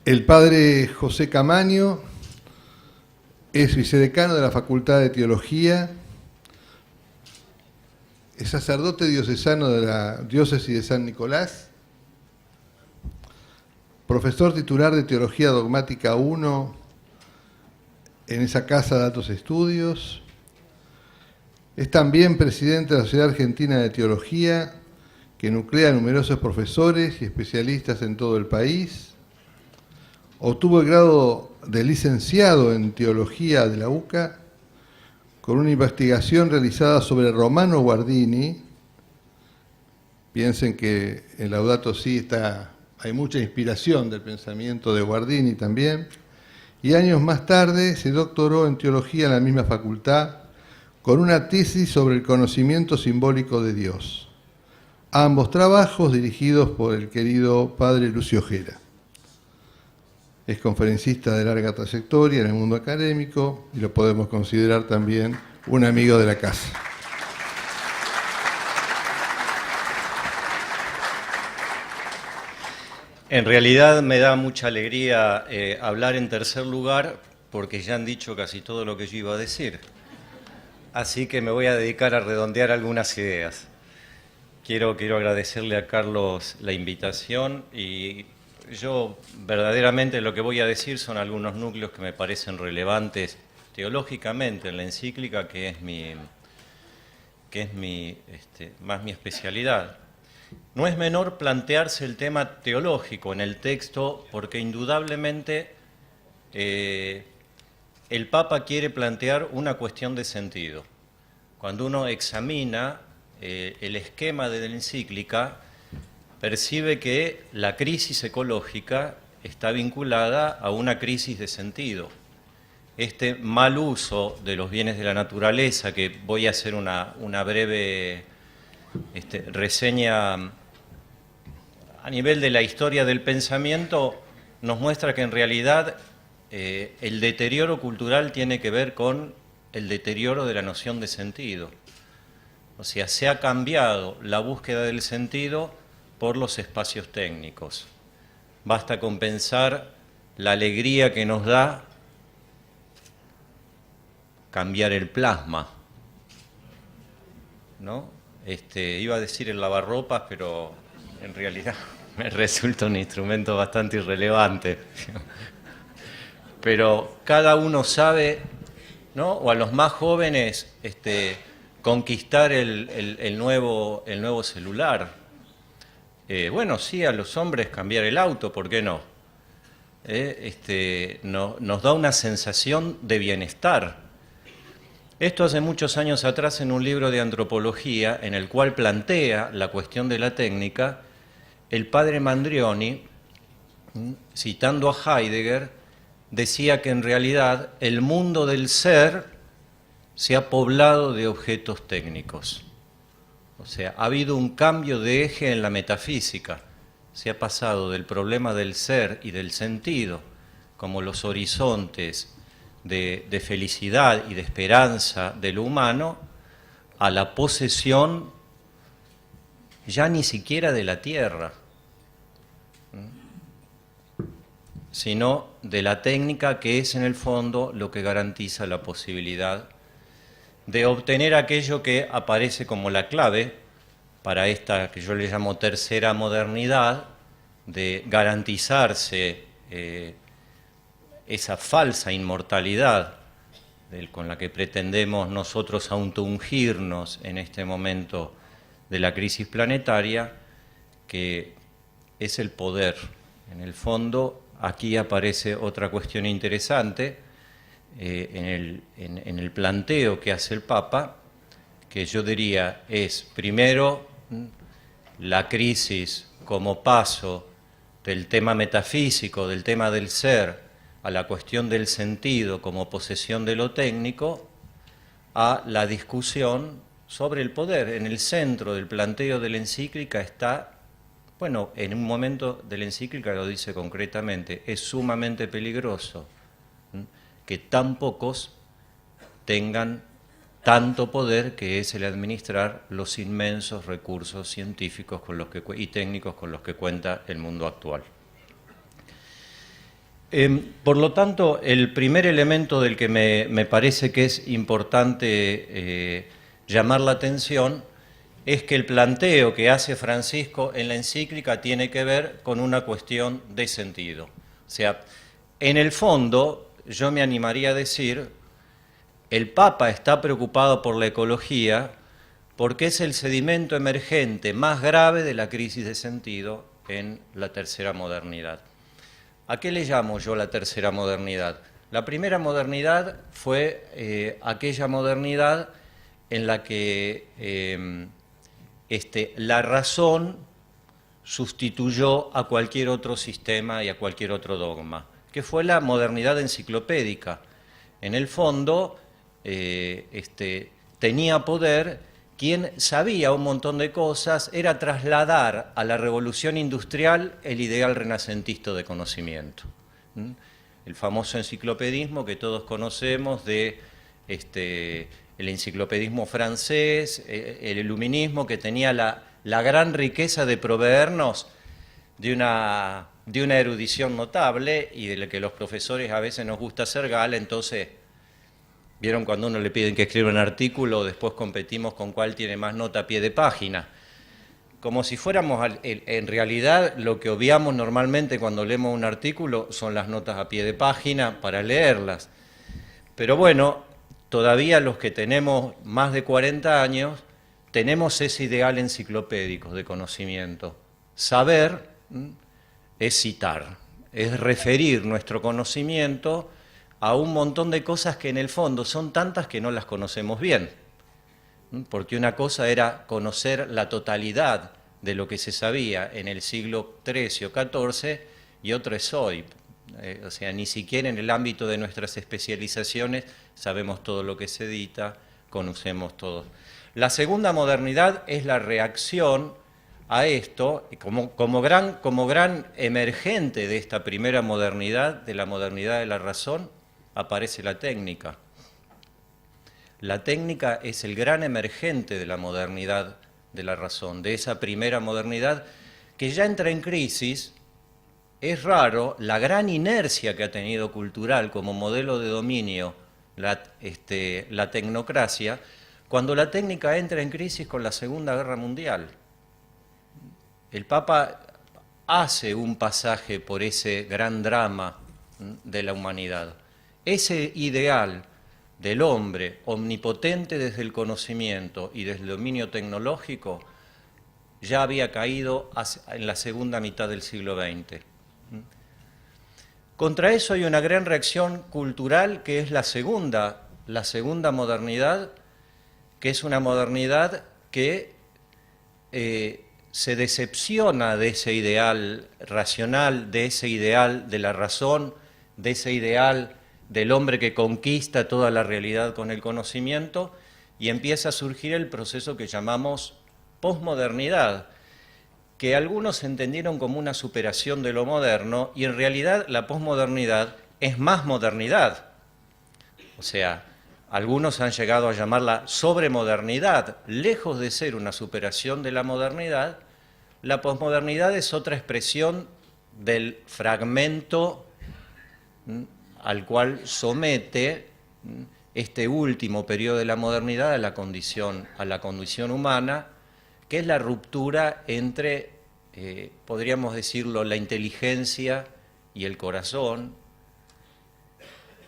El padre José Camaño es vicedecano de la Facultad de Teología, es sacerdote diocesano de la Diócesis de San Nicolás, profesor titular de Teología Dogmática 1 en esa casa de altos estudios, es también presidente de la Sociedad Argentina de Teología, que nuclea numerosos profesores y especialistas en todo el país. Obtuvo el grado de licenciado en Teología de la UCA con una investigación realizada sobre Romano Guardini. Piensen que en Laudato Si hay mucha inspiración del pensamiento de Guardini también. Y años más tarde se doctoró en Teología en la misma facultad con una tesis sobre el conocimiento simbólico de Dios. Ambos trabajos dirigidos por el querido padre Lucio Gera. Es conferencista de larga trayectoria en el mundo académico y lo podemos considerar también un amigo de la casa. En realidad me da mucha alegría hablar en tercer lugar porque ya han dicho casi todo lo que yo iba a decir. Así que me voy a dedicar a redondear algunas ideas. Quiero agradecerle a Carlos la invitación y yo verdaderamente lo que voy a decir son algunos núcleos que me parecen relevantes teológicamente en la encíclica, que es más mi especialidad. No es menor plantearse el tema teológico en el texto porque indudablemente el Papa quiere plantear una cuestión de sentido. Cuando uno examina el esquema de la encíclica, percibe que la crisis ecológica está vinculada a una crisis de sentido. Este mal uso de los bienes de la naturaleza, que voy a hacer una breve reseña a nivel de la historia del pensamiento, nos muestra que en realidad el deterioro cultural tiene que ver con el deterioro de la noción de sentido. O sea, se ha cambiado la búsqueda del sentido por los espacios técnicos. Basta con pensar la alegría que nos da cambiar el plasma, ¿no? Iba a decir el lavarropas, pero en realidad me resulta un instrumento bastante irrelevante. Pero cada uno sabe, ¿no? O a los más jóvenes conquistar el nuevo celular. Bueno, sí, a los hombres cambiar el auto, ¿por qué no? Nos da una sensación de bienestar. Esto hace muchos años atrás en un libro de antropología en el cual plantea la cuestión de la técnica, el padre Mandrioni, citando a Heidegger, decía que en realidad el mundo del ser se ha poblado de objetos técnicos. O sea, ha habido un cambio de eje en la metafísica. Se ha pasado del problema del ser y del sentido, como los horizontes de felicidad y de esperanza de lo humano, a la posesión ya ni siquiera de la tierra, sino de la técnica, que es en el fondo lo que garantiza la posibilidad de obtener aquello que aparece como la clave para esta que yo le llamo tercera modernidad, de garantizarse esa falsa inmortalidad con la que pretendemos nosotros autoungirnos en este momento de la crisis planetaria, que es el poder. En el fondo, aquí aparece otra cuestión interesante, en el planteo que hace el Papa, que yo diría es primero la crisis como paso del tema metafísico, del tema del ser, a la cuestión del sentido como posesión de lo técnico, a la discusión sobre el poder. En el centro del planteo de la encíclica está, bueno, en un momento de la encíclica lo dice concretamente, es sumamente peligroso que tan pocos tengan tanto poder, que es el administrar los inmensos recursos científicos y técnicos con los que cuenta el mundo actual. Por lo tanto, el primer elemento del que me parece que es importante llamar la atención es que el planteo que hace Francisco en la encíclica tiene que ver con una cuestión de sentido. O sea, en el fondo, yo me animaría a decir, el Papa está preocupado por la ecología porque es el sedimento emergente más grave de la crisis de sentido en la tercera modernidad. ¿A qué le llamo yo la tercera modernidad? La primera modernidad fue aquella modernidad en la que la razón sustituyó a cualquier otro sistema y a cualquier otro dogma, que fue la modernidad enciclopédica. En el fondo, tenía poder quien sabía un montón de cosas, era trasladar a la revolución industrial el ideal renacentista de conocimiento. El famoso enciclopedismo que todos conocemos de el enciclopedismo francés, el iluminismo, que tenía la gran riqueza de proveernos de una erudición notable y de la que los profesores a veces nos gusta hacer gala. Entonces, ¿vieron cuando uno le piden que escriba un artículo, después competimos con cuál tiene más nota a pie de página? Como si fuéramos, en realidad, lo que obviamos normalmente cuando leemos un artículo son las notas a pie de página para leerlas. Pero bueno, todavía los que tenemos más de 40 años, tenemos ese ideal enciclopédico de conocimiento. Saber es citar, es referir nuestro conocimiento a un montón de cosas que en el fondo son tantas que no las conocemos bien. Porque una cosa era conocer la totalidad de lo que se sabía en el siglo XIII o XIV y otra es hoy. O sea, ni siquiera en el ámbito de nuestras especializaciones sabemos todo lo que se edita, conocemos todo. La segunda modernidad es la reacción a esto, como gran emergente de esta primera modernidad, de la modernidad de la razón, aparece la técnica. La técnica es el gran emergente de la modernidad de la razón, de esa primera modernidad que ya entra en crisis. Es raro la gran inercia que ha tenido cultural como modelo de dominio la tecnocracia, cuando la técnica entra en crisis con la Segunda Guerra Mundial. El Papa hace un pasaje por ese gran drama de la humanidad. Ese ideal del hombre omnipotente desde el conocimiento y desde el dominio tecnológico ya había caído en la segunda mitad del siglo XX. Contra eso hay una gran reacción cultural que es la segunda modernidad, que es una modernidad que se decepciona de ese ideal racional, de ese ideal de la razón, de ese ideal del hombre que conquista toda la realidad con el conocimiento, y empieza a surgir el proceso que llamamos posmodernidad, que algunos entendieron como una superación de lo moderno, y en realidad la posmodernidad es más modernidad. O sea, algunos han llegado a llamarla sobremodernidad. Lejos de ser una superación de la modernidad, la posmodernidad es otra expresión del fragmento al cual somete este último periodo de la modernidad a la condición humana, que es la ruptura entre, podríamos decirlo, la inteligencia y el corazón,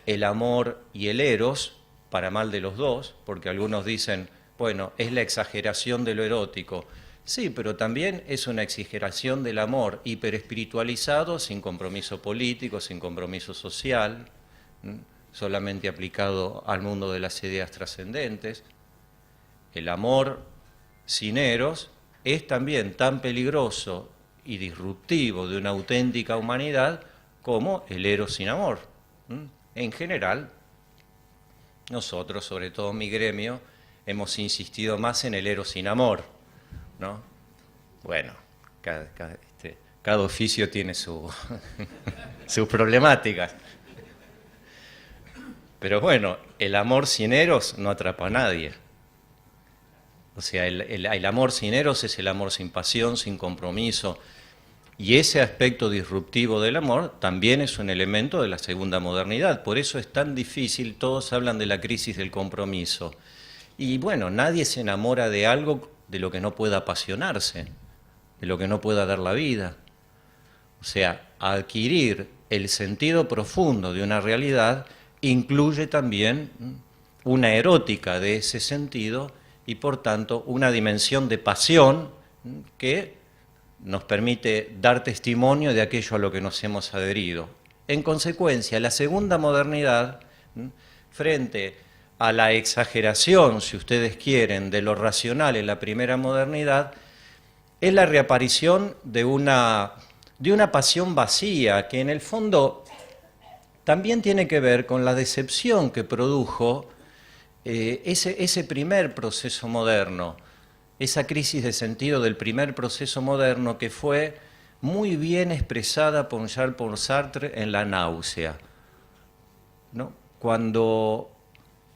el amor y el eros, para mal de los dos, porque algunos dicen, bueno, es la exageración de lo erótico. Sí, pero también es una exageración del amor hiperespiritualizado, sin compromiso político, sin compromiso social, solamente aplicado al mundo de las ideas trascendentes. El amor sin eros es también tan peligroso y disruptivo de una auténtica humanidad como el eros sin amor. En general, nosotros, sobre todo mi gremio, hemos insistido más en el eros sin amor, ¿no? Bueno, cada oficio tiene sus problemáticas. Pero bueno, el amor sin eros no atrapa a nadie. O sea, el amor sin eros es el amor sin pasión, sin compromiso. Y ese aspecto disruptivo del amor también es un elemento de la segunda modernidad. Por eso es tan difícil, todos hablan de la crisis del compromiso. Y bueno, nadie se enamora de algo de lo que no pueda apasionarse, de lo que no pueda dar la vida. O sea, adquirir el sentido profundo de una realidad incluye también una erótica de ese sentido y por tanto una dimensión de pasión que nos permite dar testimonio de aquello a lo que nos hemos adherido. En consecuencia, la segunda modernidad, frente a la exageración, si ustedes quieren, de lo racional en la primera modernidad, es la reaparición de una pasión vacía, que en el fondo también tiene que ver con la decepción que produjo ese primer proceso moderno, esa crisis de sentido del primer proceso moderno que fue muy bien expresada por Jean-Paul Sartre en La náusea, ¿no? Cuando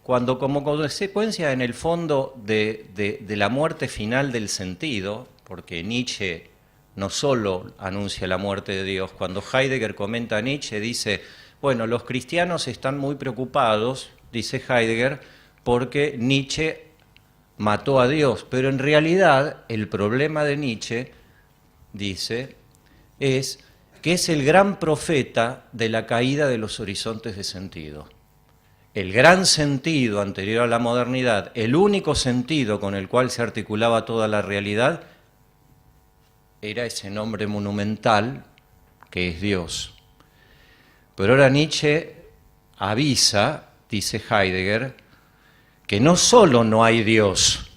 como consecuencia en el fondo de la muerte final del sentido, porque Nietzsche no solo anuncia la muerte de Dios, cuando Heidegger comenta a Nietzsche dice, bueno, los cristianos están muy preocupados, dice Heidegger, porque Nietzsche mató a Dios, pero en realidad el problema de Nietzsche, dice, es que es el gran profeta de la caída de los horizontes de sentido. El gran sentido anterior a la modernidad, el único sentido con el cual se articulaba toda la realidad, era ese nombre monumental que es Dios. Pero ahora Nietzsche avisa, dice Heidegger, que no solo no hay Dios,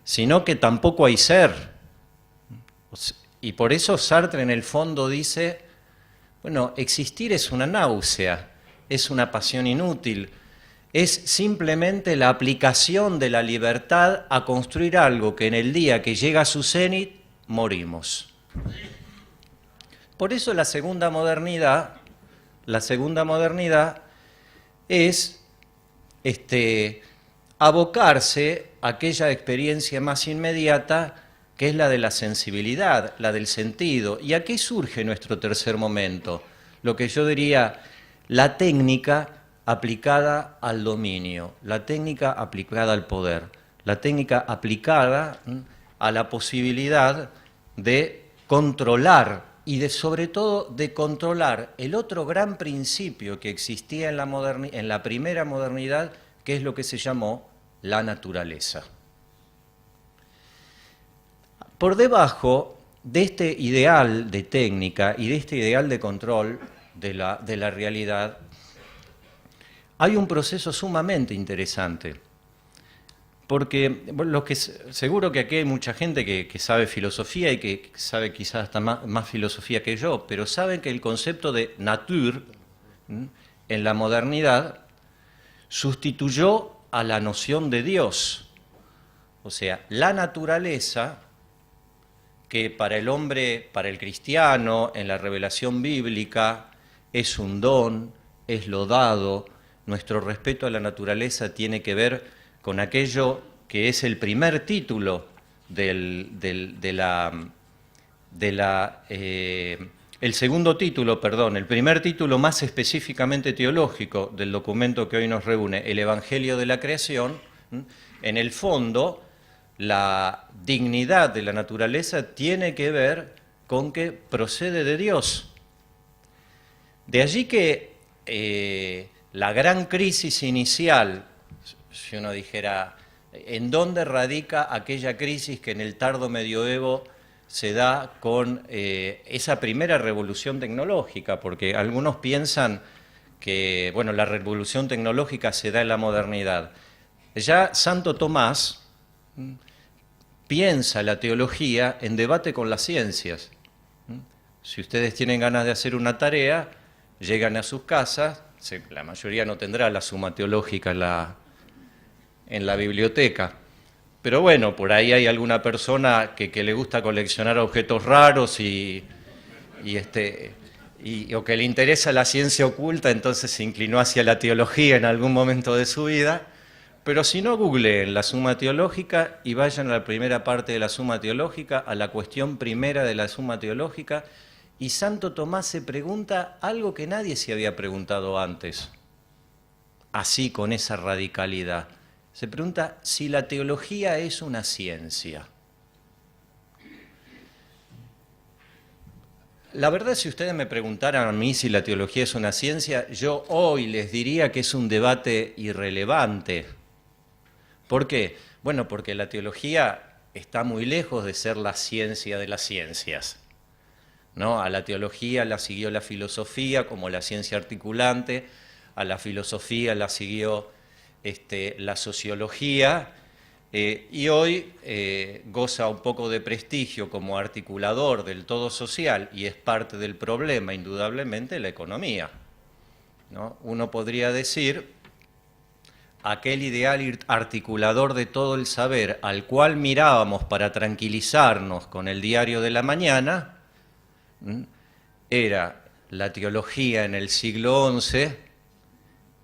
sino que tampoco hay ser. Y por eso Sartre en el fondo dice, bueno, existir es una náusea, es una pasión inútil, es simplemente la aplicación de la libertad a construir algo que en el día que llega a su cenit, morimos. Por eso la segunda modernidad es abocarse a aquella experiencia más inmediata que es la de la sensibilidad, la del sentido. ¿Y aquí surge nuestro tercer momento? Lo que yo diría, la técnica aplicada al dominio, la técnica aplicada al poder, la técnica aplicada a la posibilidad de controlar y sobre todo de controlar el otro gran principio que existía en la primera modernidad, que es lo que se llamó la naturaleza. Por debajo de este ideal de técnica y de este ideal de control de la realidad, hay un proceso sumamente interesante, porque seguro que aquí hay mucha gente que sabe filosofía y que sabe quizás hasta más filosofía que yo, pero saben que el concepto de nature en la modernidad sustituyó a la noción de Dios. O sea, la naturaleza, que para el hombre, para el cristiano, en la revelación bíblica, es un don, es lo dado. Nuestro respeto a la naturaleza tiene que ver con aquello que es el primer título el primer título más específicamente teológico del documento que hoy nos reúne, el Evangelio de la Creación. En el fondo, la dignidad de la naturaleza tiene que ver con que procede de Dios. De allí que la gran crisis inicial, si uno dijera, ¿en dónde radica aquella crisis que en el tardo medioevo se da con esa primera revolución tecnológica? Porque algunos piensan que, bueno, la revolución tecnológica se da en la modernidad. Ya Santo Tomás piensa la teología en debate con las ciencias. Si ustedes tienen ganas de hacer una tarea, llegan a sus casas, la mayoría no tendrá la Suma Teológica en la biblioteca, pero bueno, por ahí hay alguna persona que le gusta coleccionar objetos raros o que le interesa la ciencia oculta, entonces se inclinó hacia la teología en algún momento de su vida. Pero si no, googleen la Suma Teológica y vayan a la primera parte de la Suma Teológica, a la cuestión primera de la Suma Teológica, y Santo Tomás se pregunta algo que nadie se había preguntado antes, así con esa radicalidad. Se pregunta si la teología es una ciencia. La verdad, si ustedes me preguntaran a mí si la teología es una ciencia, yo hoy les diría que es un debate irrelevante. ¿Por qué? Bueno, porque la teología está muy lejos de ser la ciencia de las ciencias, ¿no? A la teología la siguió la filosofía como la ciencia articulante, a la filosofía la siguió la sociología, y hoy goza un poco de prestigio como articulador del todo social, y es parte del problema, indudablemente, la economía, ¿no? Uno podría decir, aquel ideal articulador de todo el saber al cual mirábamos para tranquilizarnos con el diario de la mañana, era la teología en el siglo XI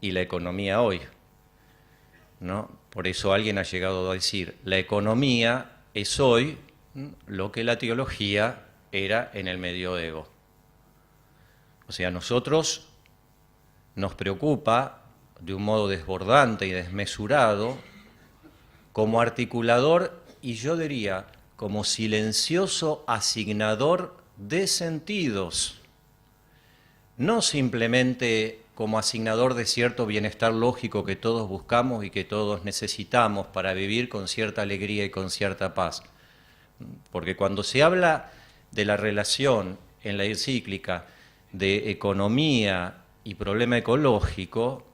y la economía hoy, ¿no? Por eso alguien ha llegado a decir, la economía es hoy lo que la teología era en el medioevo. O sea, a nosotros nos preocupa de un modo desbordante y desmesurado, como articulador y yo diría como silencioso asignador de sentidos, no simplemente como asignador de cierto bienestar lógico que todos buscamos y que todos necesitamos para vivir con cierta alegría y con cierta paz. Porque cuando se habla de la relación en la encíclica de economía y problema ecológico,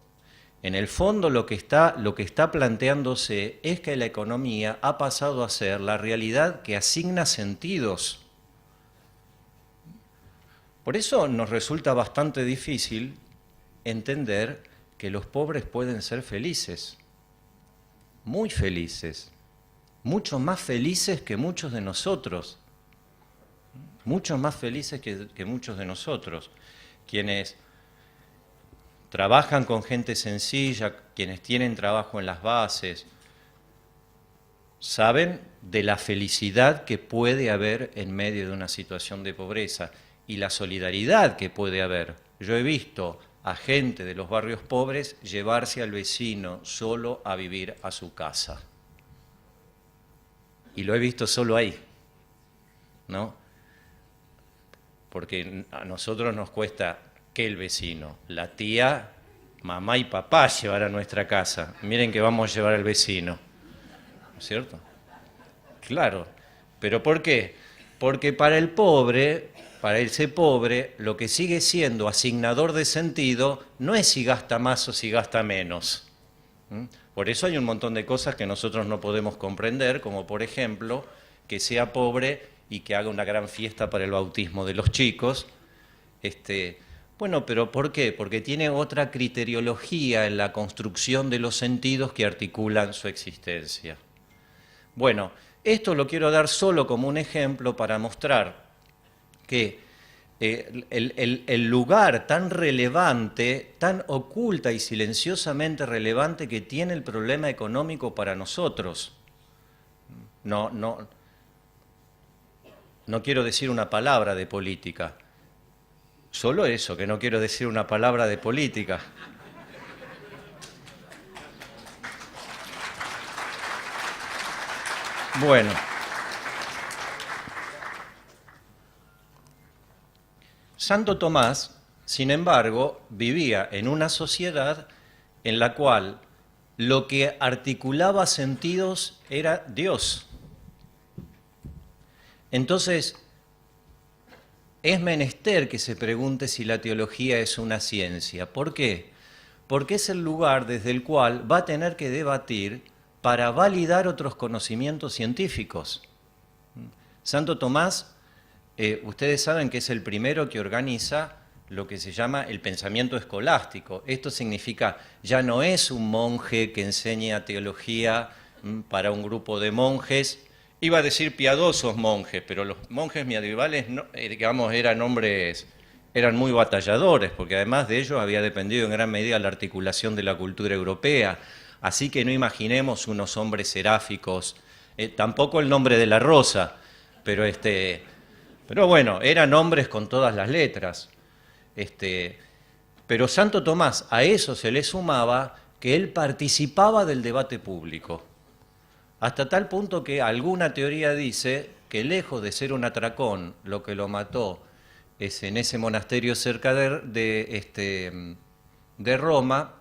en el fondo lo que está planteándose es que la economía ha pasado a ser la realidad que asigna sentidos. Por eso nos resulta bastante difícil entender que los pobres pueden ser felices, muy felices, mucho más felices que muchos de nosotros, mucho más felices que muchos de nosotros, quienes trabajan con gente sencilla, quienes tienen trabajo en las bases, saben de la felicidad que puede haber en medio de una situación de pobreza y la solidaridad que puede haber. Yo he visto a gente de los barrios pobres llevarse al vecino solo a vivir a su casa. Y lo he visto solo ahí, ¿no? Porque a nosotros nos cuesta que el vecino, la tía, mamá y papá llevar a nuestra casa. Miren que vamos a llevar al vecino, ¿no es cierto? Claro, pero ¿por qué? Porque para el pobre, para ese pobre, lo que sigue siendo asignador de sentido no es si gasta más o si gasta menos. Por eso hay un montón de cosas que nosotros no podemos comprender, como por ejemplo, que sea pobre y que haga una gran fiesta para el bautismo de los chicos. Bueno, pero ¿por qué? Porque tiene otra criteriología en la construcción de los sentidos que articulan su existencia. Bueno, esto lo quiero dar solo como un ejemplo para mostrar que el lugar tan relevante, tan oculta y silenciosamente relevante que tiene el problema económico para nosotros. No quiero decir una palabra de política, solo eso, que no quiero decir una palabra de política. Bueno. Santo Tomás, sin embargo, vivía en una sociedad en la cual lo que articulaba sentidos era Dios. Entonces, es menester que se pregunte si la teología es una ciencia. ¿Por qué? Porque es el lugar desde el cual va a tener que debatir para validar otros conocimientos científicos. Santo Tomás, ustedes saben que es el primero que organiza lo que se llama el pensamiento escolástico. Esto significa, ya no es un monje que enseña teología para un grupo de monjes, iba a decir piadosos monjes, pero los monjes medievales, digamos, eran muy batalladores, porque además de ellos había dependido en gran medida la articulación de la cultura europea, Así que no imaginemos unos hombres seráficos, tampoco el nombre de la rosa, pero bueno, eran hombres con todas las letras. Pero Santo Tomás, a eso se le sumaba que él participaba del debate público, hasta tal punto que alguna teoría dice que lejos de ser un atracón, lo que lo mató es en ese monasterio cerca de Roma,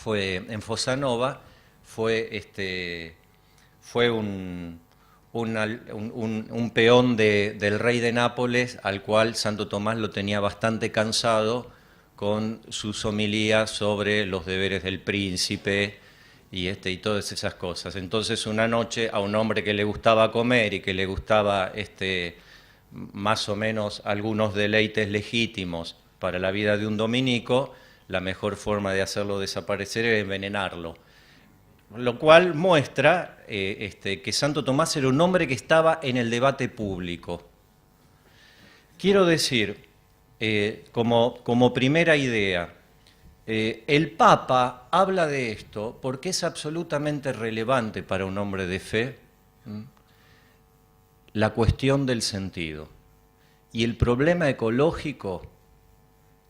en Fossanova, fue un peón del rey de Nápoles, al cual Santo Tomás lo tenía bastante cansado con sus homilías sobre los deberes del príncipe y todas esas cosas. Entonces una noche a un hombre que le gustaba comer y que le gustaba más o menos algunos deleites legítimos para la vida de un dominico, la mejor forma de hacerlo desaparecer era envenenarlo. Lo cual muestra que Santo Tomás era un hombre que estaba en el debate público. Quiero decir, como primera idea, el Papa habla de esto porque es absolutamente relevante para un hombre de fe la cuestión del sentido. Y el problema ecológico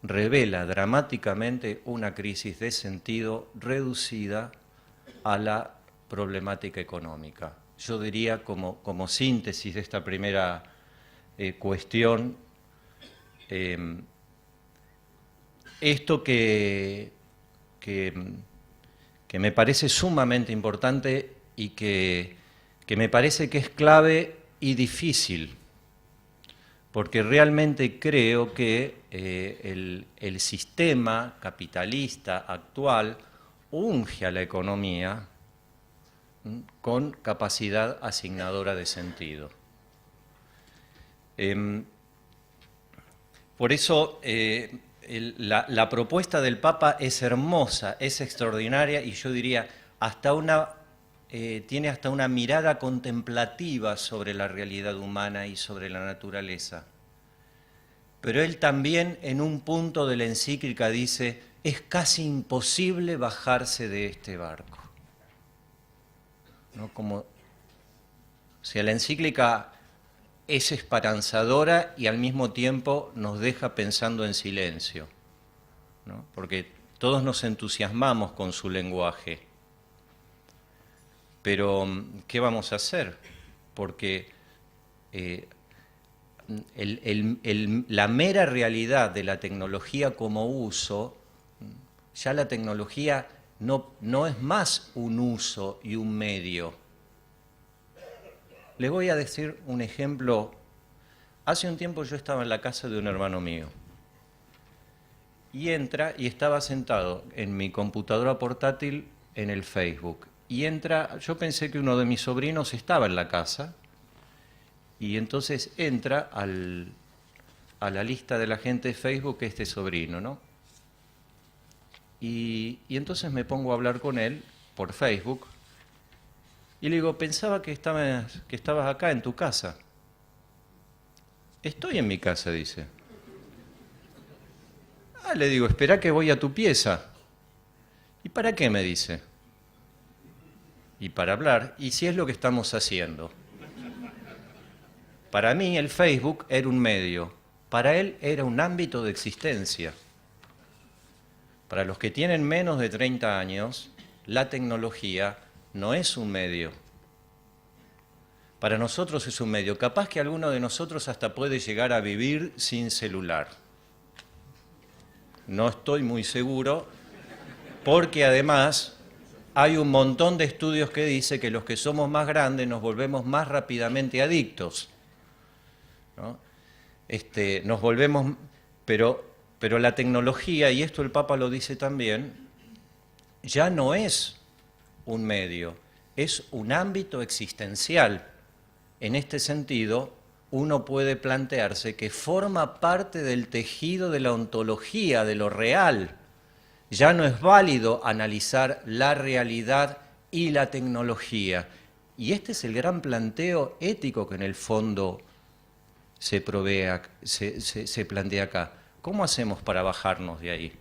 revela dramáticamente una crisis de sentido reducida a la problemática económica. Yo diría, como síntesis de esta primera cuestión, esto que me parece sumamente importante y que me parece que es clave y difícil, porque realmente creo que el sistema capitalista actual unge a la economía con capacidad asignadora de sentido. Por eso la propuesta del Papa es hermosa, es extraordinaria y yo diría tiene hasta una mirada contemplativa sobre la realidad humana y sobre la naturaleza. Pero él también en un punto de la encíclica dice: es casi imposible bajarse de este barco. ¿No? Como si la encíclica es esperanzadora y al mismo tiempo nos deja pensando en silencio, ¿no? Porque todos nos entusiasmamos con su lenguaje. Pero, ¿qué vamos a hacer? Porque la mera realidad de la tecnología como uso, ya la tecnología no es más un uso y un medio. Les voy a decir un ejemplo. Hace un tiempo yo estaba en la casa de un hermano mío y entra y estaba sentado en mi computadora portátil en el Facebook. Y entra, yo pensé que uno de mis sobrinos estaba en la casa y entonces entra a la lista de la gente de Facebook este sobrino, ¿no? Y entonces me pongo a hablar con él por Facebook y le digo: pensaba que estabas acá en tu casa. Estoy en mi casa, dice. Le digo: espera que voy a tu pieza. ¿Y para qué? Me dice. Y para hablar, y si es lo que estamos haciendo. Para mí el Facebook era un medio, para él era un ámbito de existencia. Para los que tienen menos de 30 años, la tecnología no es un medio. Para nosotros es un medio. Capaz que alguno de nosotros hasta puede llegar a vivir sin celular. No estoy muy seguro, porque además hay un montón de estudios que dicen que los que somos más grandes nos volvemos más rápidamente adictos, ¿no? Nos volvemos, pero la tecnología, y esto el Papa lo dice también, ya no es un medio, es un ámbito existencial. En este sentido, uno puede plantearse que forma parte del tejido de la ontología, de lo real. Ya no es válido analizar la realidad y la tecnología. Y este es el gran planteo ético que en el fondo se plantea acá. ¿Cómo hacemos para bajarnos de ahí?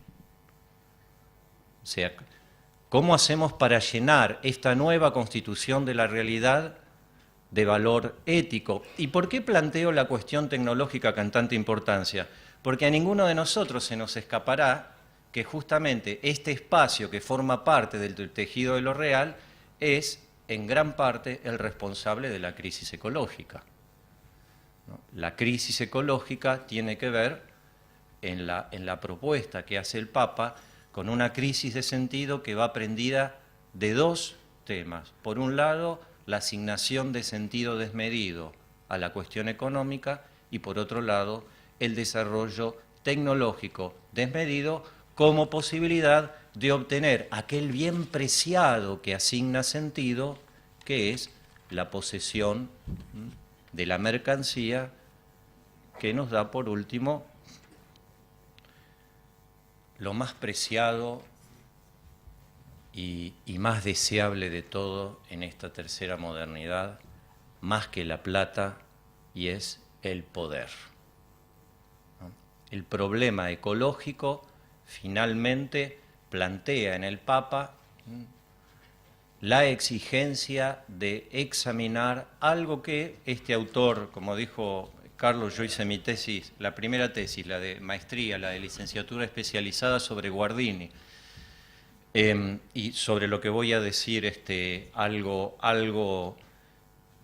O sea, ¿Cómo hacemos para llenar esta nueva constitución de la realidad de valor ético? ¿Y por qué planteo la cuestión tecnológica con tanta importancia? Porque a ninguno de nosotros se nos escapará que justamente este espacio que forma parte del tejido de lo real es en gran parte el responsable de la crisis ecológica, ¿no? La crisis ecológica tiene que ver en la propuesta que hace el Papa con una crisis de sentido que va prendida de dos temas. Por un lado, la asignación de sentido desmedido a la cuestión económica y por otro lado, el desarrollo tecnológico desmedido como posibilidad de obtener aquel bien preciado que asigna sentido, que es la posesión de la mercancía, que nos da por último lo más preciado y más deseable de todo en esta tercera modernidad, más que la plata, y es el poder, ¿no? El problema ecológico finalmente plantea en el Papa la exigencia de examinar algo que este autor, como dijo Carlos, yo hice mi tesis, la primera tesis, la de maestría, la de licenciatura especializada sobre Guardini, y sobre lo que voy a decir algo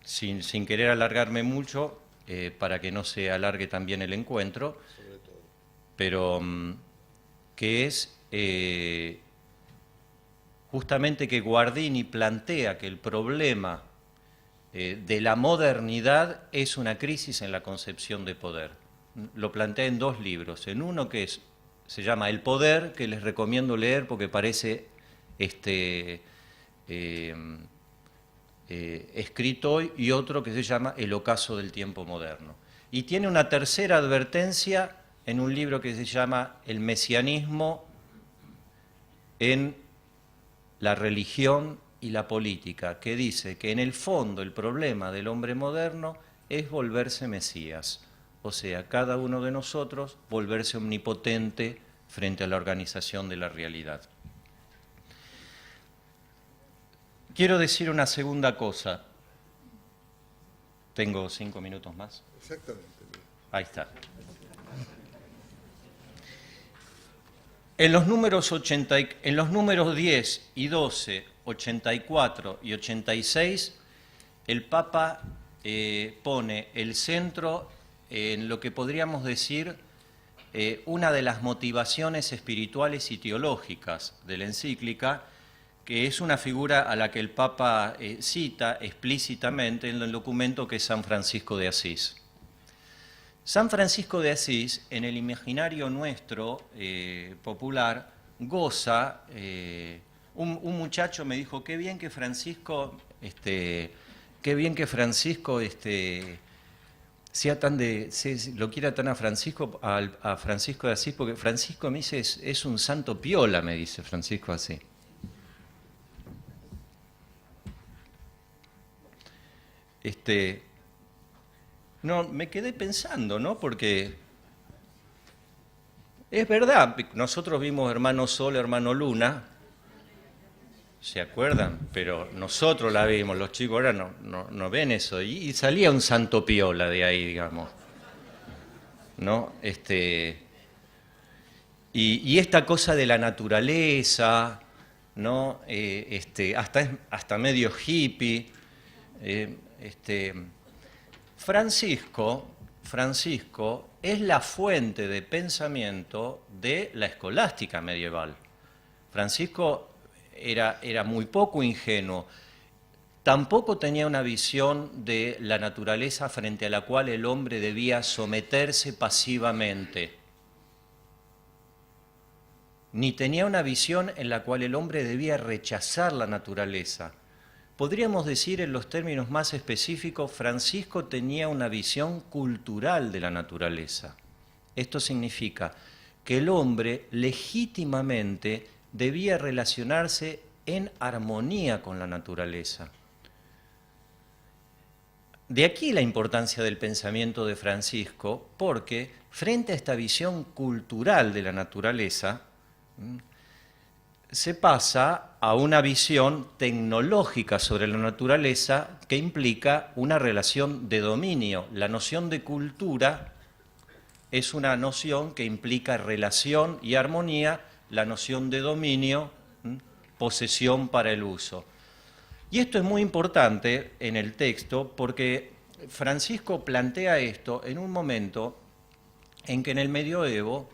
sin querer alargarme mucho, para que no se alargue también el encuentro, pero que es justamente que Guardini plantea que el problema de la modernidad es una crisis en la concepción de poder. Lo plantea en dos libros, en uno que se llama El Poder, que les recomiendo leer porque parece escrito hoy, y otro que se llama El Ocaso del Tiempo Moderno. Y tiene una tercera advertencia en un libro que se llama El Mesianismo en la religión y la política, que dice que en el fondo el problema del hombre moderno es volverse Mesías, o sea, cada uno de nosotros volverse omnipotente frente a la organización de la realidad. Quiero decir una segunda cosa. ¿Tengo 5 minutos más? Exactamente. Ahí está. En los números 10 y 12, 84 y 86, el Papa pone el centro en lo que podríamos decir una de las motivaciones espirituales y teológicas de la encíclica, que es una figura a la que el Papa cita explícitamente en el documento, que es San Francisco de Asís. San Francisco de Asís, en el imaginario nuestro popular, goza, un muchacho me dijo, qué bien que Francisco sea tan lo quiera tan a Francisco de Asís, porque Francisco me dice es un santo piola, me dice Francisco así. No, me quedé pensando, ¿no? Porque es verdad, nosotros vimos Hermano Sol, Hermano Luna, ¿se acuerdan? Pero nosotros la vimos, los chicos ahora no ven eso, y salía un santo piola de ahí, digamos, ¿no? Y esta cosa de la naturaleza, ¿no? Hasta medio hippie. Francisco es la fuente de pensamiento de la escolástica medieval. Francisco era muy poco ingenuo, tampoco tenía una visión de la naturaleza frente a la cual el hombre debía someterse pasivamente, ni tenía una visión en la cual el hombre debía rechazar la naturaleza. Podríamos decir en los términos más específicos, Francisco tenía una visión cultural de la naturaleza. Esto significa que el hombre legítimamente debía relacionarse en armonía con la naturaleza. De aquí la importancia del pensamiento de Francisco, porque frente a esta visión cultural de la naturaleza, se pasa a una visión tecnológica sobre la naturaleza que implica una relación de dominio. La noción de cultura es una noción que implica relación y armonía, la noción de dominio, posesión para el uso. Y esto es muy importante en el texto porque Francisco plantea esto en un momento en que en el medioevo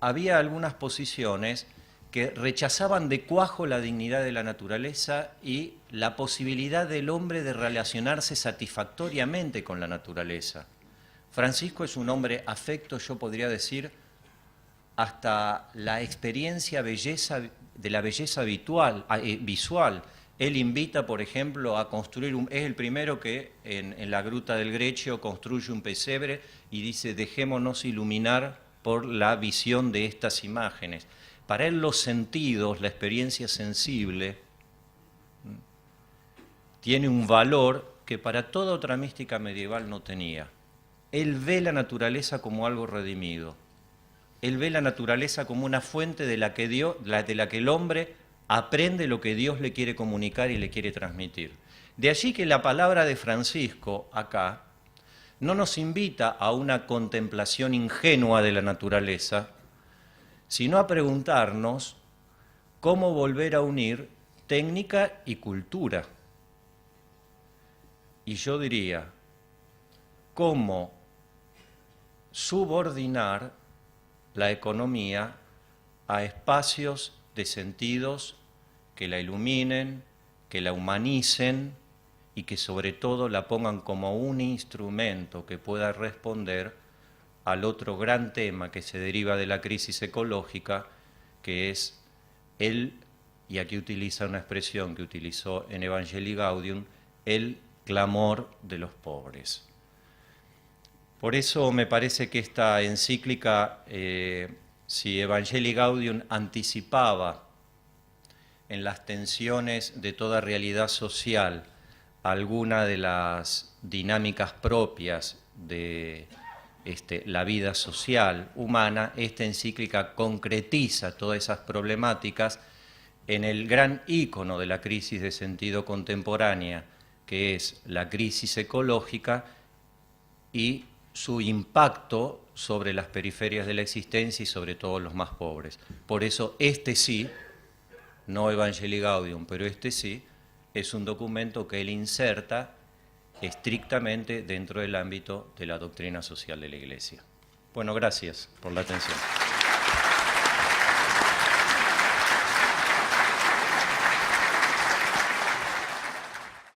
había algunas posiciones que rechazaban de cuajo la dignidad de la naturaleza y la posibilidad del hombre de relacionarse satisfactoriamente con la naturaleza. Francisco es un hombre afecto, yo podría decir, hasta la experiencia de la belleza visual. Él invita, por ejemplo, a construir, es el primero que en la Gruta del Grecio construye un pesebre y dice, dejémonos iluminar por la visión de estas imágenes. Para él los sentidos, la experiencia sensible, tiene un valor que para toda otra mística medieval no tenía. Él ve la naturaleza como algo redimido. Él ve la naturaleza como una fuente de la que el hombre aprende lo que Dios le quiere comunicar y le quiere transmitir. De allí que la palabra de Francisco acá no nos invita a una contemplación ingenua de la naturaleza, sino a preguntarnos cómo volver a unir técnica y cultura. Y yo diría, cómo subordinar la economía a espacios de sentidos que la iluminen, que la humanicen y que sobre todo la pongan como un instrumento que pueda responder al otro gran tema que se deriva de la crisis ecológica, que es y aquí utiliza una expresión que utilizó en Evangelii Gaudium, el clamor de los pobres. Por eso me parece que esta encíclica, si Evangelii Gaudium anticipaba en las tensiones de toda realidad social alguna de las dinámicas propias de la vida social humana, esta encíclica concretiza todas esas problemáticas en el gran ícono de la crisis de sentido contemporánea, que es la crisis ecológica y su impacto sobre las periferias de la existencia y sobre todo los más pobres. Por eso sí, no Evangelii Gaudium, pero sí, es un documento que él inserta estrictamente dentro del ámbito de la doctrina social de la Iglesia. Bueno, gracias por la atención.